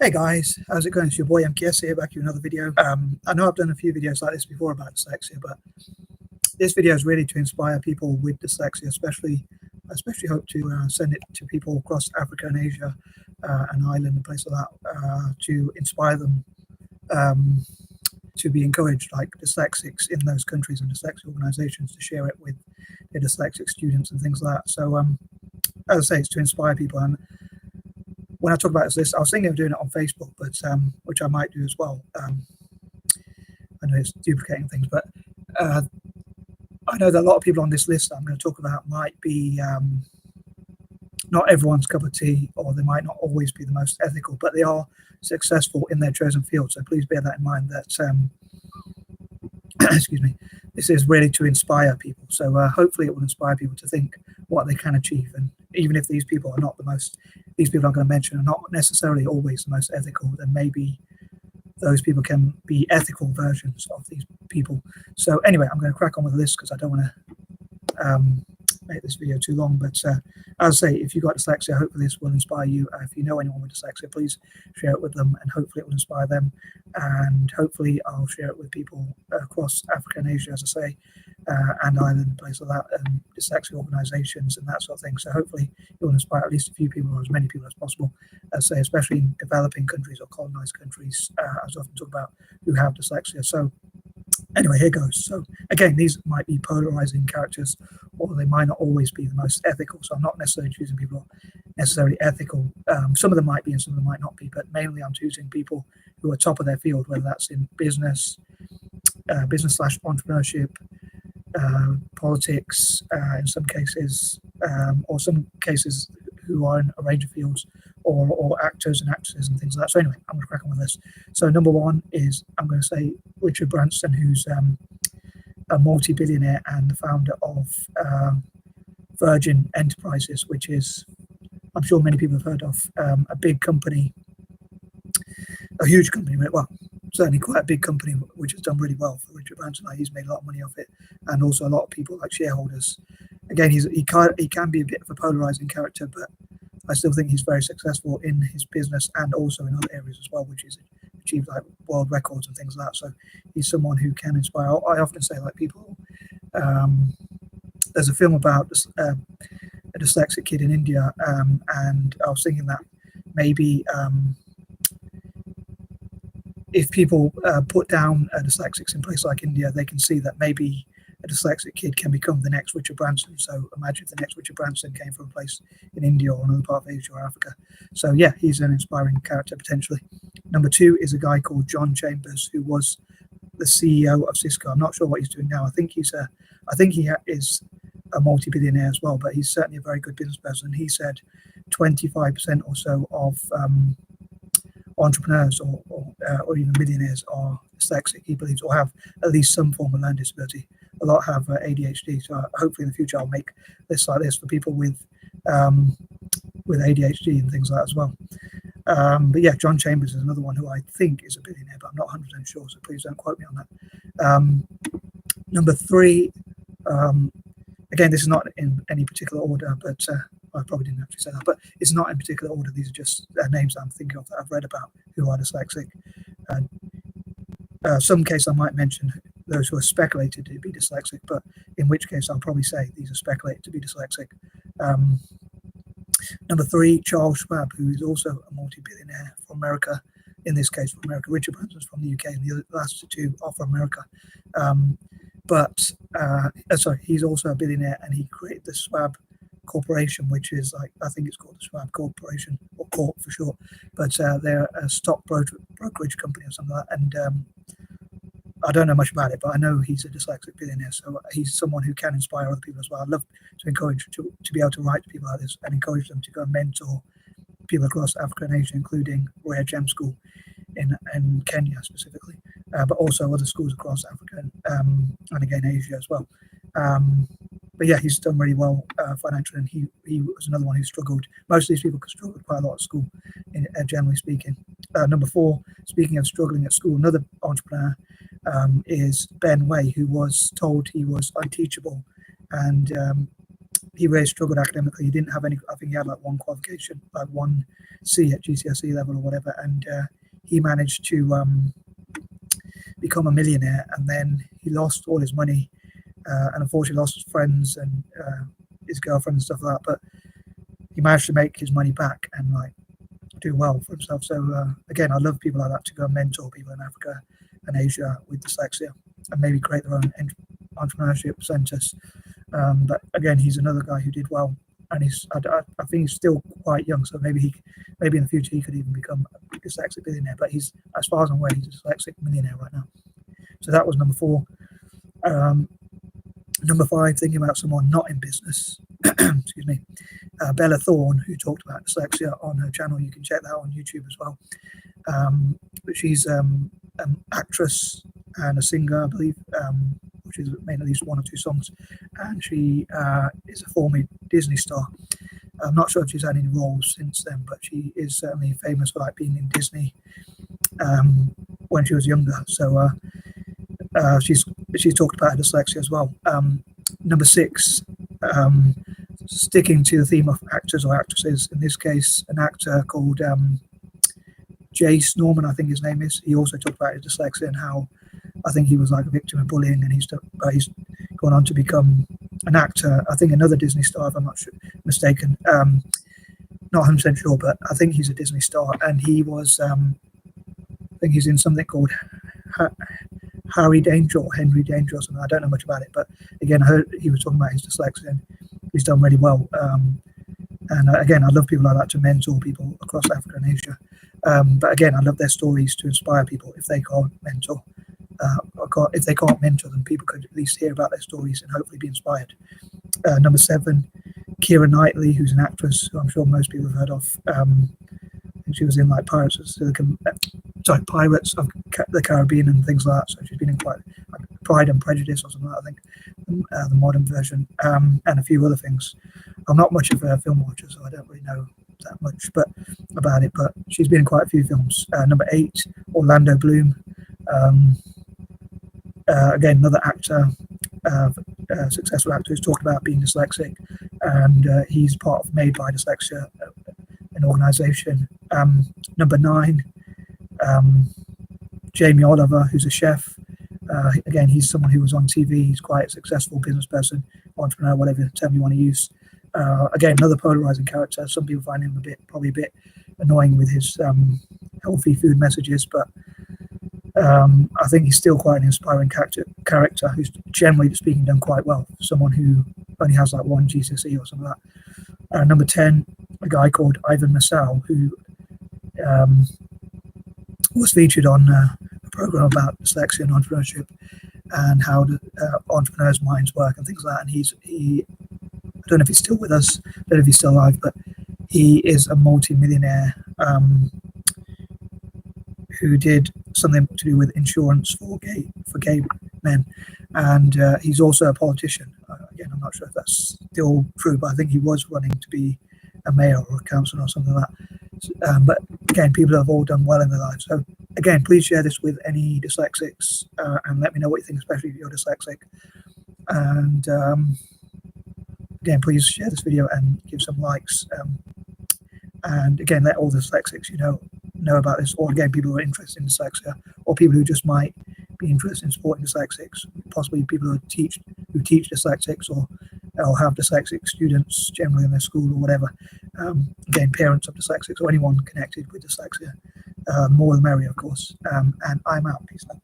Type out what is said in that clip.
Hey guys, how's it going? It's your boy M.K.S here, back with another video. I know I've done a few videos like this before about dyslexia, but this video is really to inspire people with dyslexia, I especially hope to send it to people across Africa and Asia and Ireland and places like that, to inspire them to be encouraged, like dyslexics in those countries and dyslexia organizations, to share it with their dyslexic students and things like that. So as I say, it's to inspire people. And when I talk about this, I was thinking of doing it on Facebook, but which I might do as well. I know it's duplicating things, but I know that a lot of people on this list that I'm going to talk about might be not everyone's cup of tea, or they might not always be the most ethical, but they are successful in their chosen field. So please bear that in mind, that excuse me, this is really to inspire people. So hopefully it will inspire people to think what they can achieve. And even if these people are not the most, these people I'm going to mention are not necessarily always the most ethical, then maybe those people can be ethical versions of these people. So anyway, I'm going to crack on with this because I don't want to make this video too long. But as I say, if you've got dyslexia, hopefully this will inspire you. If you know anyone with dyslexia, please share it with them, and hopefully it will inspire them. And hopefully I'll share it with people across Africa and Asia, as I say, and Ireland, places like that, and dyslexia organizations and that sort of thing. So hopefully it will inspire at least a few people, or as many people as possible, as I say, especially in developing countries or colonized countries, as I often talk about, who have dyslexia. So anyway, here goes. So again, these might be polarizing characters, or they might not always be the most ethical. So I'm not necessarily choosing people who are necessarily ethical. Some of them might be and some of them might not be, but mainly I'm choosing people who are top of their field, whether that's in business, business/entrepreneurship, politics, in some cases, or some cases who are in a range of fields, or actors and actresses and things like that. So anyway, I'm going to crack on with this. So number one is, I'm going to say Richard Branson, who's a multi-billionaire and the founder of Virgin Enterprises, which is, I'm sure many people have heard of, a big company, a huge company, well, certainly quite a big company, which has done really well for Richard Branson. He's made a lot of money off it, and also a lot of people like shareholders. Again, he can be a bit of a polarizing character, but I still think he's very successful in his business and also in other areas as well, which is achieved like world records and things like that. So he's someone who can inspire. I often say, like, people, there's a film about a dyslexic kid in India, and I was thinking that maybe if people put down dyslexics in places like India, they can see that maybe a dyslexic kid can become the next Richard Branson. So imagine if the next Richard Branson came from a place in India or another part of Asia or Africa. So yeah, he's an inspiring character potentially. Number two is a guy called John Chambers, who was the CEO of Cisco. I'm not sure what he's doing now. I think he is a multi-billionaire as well, but he's certainly a very good business person. He said 25% or so of entrepreneurs or even millionaires are dyslexic, he believes, or have at least some form of learning disability. A lot have ADHD, so hopefully in the future I'll make lists like this for people with ADHD and things like that as well. But yeah, John Chambers is another one who I think is a billionaire, but I'm not 100% sure, so please don't quote me on that. Number three, again, this is not in any particular order, but I probably didn't actually say that, but it's not in particular order. These are just names that I'm thinking of that I've read about who are dyslexic. Some case I might mention those who are speculated to be dyslexic, but in which case I'll probably say these are speculated to be dyslexic. Number three, Charles Schwab, who is also a multi-billionaire from America, in this case from America. Richard Branson's from the UK, and the last two are from America. Sorry, he's also a billionaire, and he created the Schwab Corporation, which is like, I think it's called the Schwab Corporation, or Corp for short, but they're a stock brokerage company or something like that. And I don't know much about it, but I know he's a dyslexic billionaire, so he's someone who can inspire other people as well. I'd love to encourage to be able to write to people like this and encourage them to go and mentor people across Africa and Asia, including Royal Gem School in Kenya specifically, but also other schools across Africa and again Asia as well. But yeah, he's done really well financially, and he was another one who struggled. Most of these people struggled quite a lot at school, generally speaking. Number four, speaking of struggling at school, another entrepreneur is Ben Way, who was told he was unteachable, and he really struggled academically. He didn't have any, I think he had like one qualification, like one C at GCSE level or whatever, and he managed to become a millionaire, and then he lost all his money, and unfortunately lost his friends and his girlfriend and stuff like that, but he managed to make his money back and like do well for himself. So again, I love people like that to go and mentor people in Africa and Asia with dyslexia and maybe create their own entrepreneurship centers. But again, he's another guy who did well, and I think he's still quite young, so maybe in the future he could even become a dyslexic billionaire. But he's, as far as I'm aware, he's a dyslexic millionaire right now. So that was number 4. Number 5, thinking about someone not in business. Excuse me, Bella Thorne, who talked about dyslexia on her channel. You can check that out on YouTube as well. But she's an actress and a singer, I believe, which has made at least 1 or 2 songs, and she is a former Disney star. I'm not sure if she's had any roles since then, but she is certainly famous for like being in Disney when she was younger. So she's talked about her dyslexia as well. Number 6, sticking to the theme of actors or actresses, in this case, an actor called Jace Norman, I think his name is. He also talked about his dyslexia and how I think he was like a victim of bullying, and he's gone on to become an actor. I think another Disney star, if I'm not mistaken. Not 100% sure, but I think he's a Disney star, and he was, I think he's in something called Henry Danger or something. I don't know much about it, but again, I heard he was talking about his dyslexia, and he's done really well. And again, I love people like that to mentor people across Africa and Asia. But again, I love their stories to inspire people. If they can't mentor, if they can't mentor them, people could at least hear about their stories and hopefully be inspired. Number 7, Keira Knightley, who's an actress who I'm sure most people have heard of. She was in like Pirates of the Caribbean and things like that. So she's been in quite like Pride and Prejudice or something like that, I think, the modern version, and a few other things. I'm not much of a film watcher, so I don't really know that much about it, but she's been in quite a few films. Number 8, Orlando Bloom. Again, another actor, successful actor who's talked about being dyslexic, and he's part of Made by Dyslexia, an organization. Number 9, Jamie Oliver, who's a chef. Again, he's someone who was on TV. He's quite a successful business person, entrepreneur, whatever term you want to use. Again, another polarizing character. Some people find him probably a bit annoying with his healthy food messages, but I think he's still quite an inspiring character who's generally speaking done quite well. Someone who only has like 1 GCSE or something like that. Number 10, a guy called Ivan Masau, who was featured on a program about dyslexia and entrepreneurship and how entrepreneurs' minds work and things like that. And he I don't know if he's still with us, I don't know if he's still alive, but he is a multi-millionaire who did something to do with insurance for gay men, and he's also a politician. Again, I'm not sure if that's still true, but I think he was running to be a mayor or a councillor or something like that. But again, people have all done well in their lives. So again, please share this with any dyslexics and let me know what you think, especially if you're dyslexic. And again, please share this video and give some likes. And again, let all the dyslexics know about this, or again, people who are interested in dyslexia, or people who just might be interested in supporting dyslexics, possibly people who teach dyslexics or have dyslexic students generally in their school or whatever. Again, parents of dyslexics or anyone connected with dyslexia. More the merrier, of course. And I'm out. Peace out.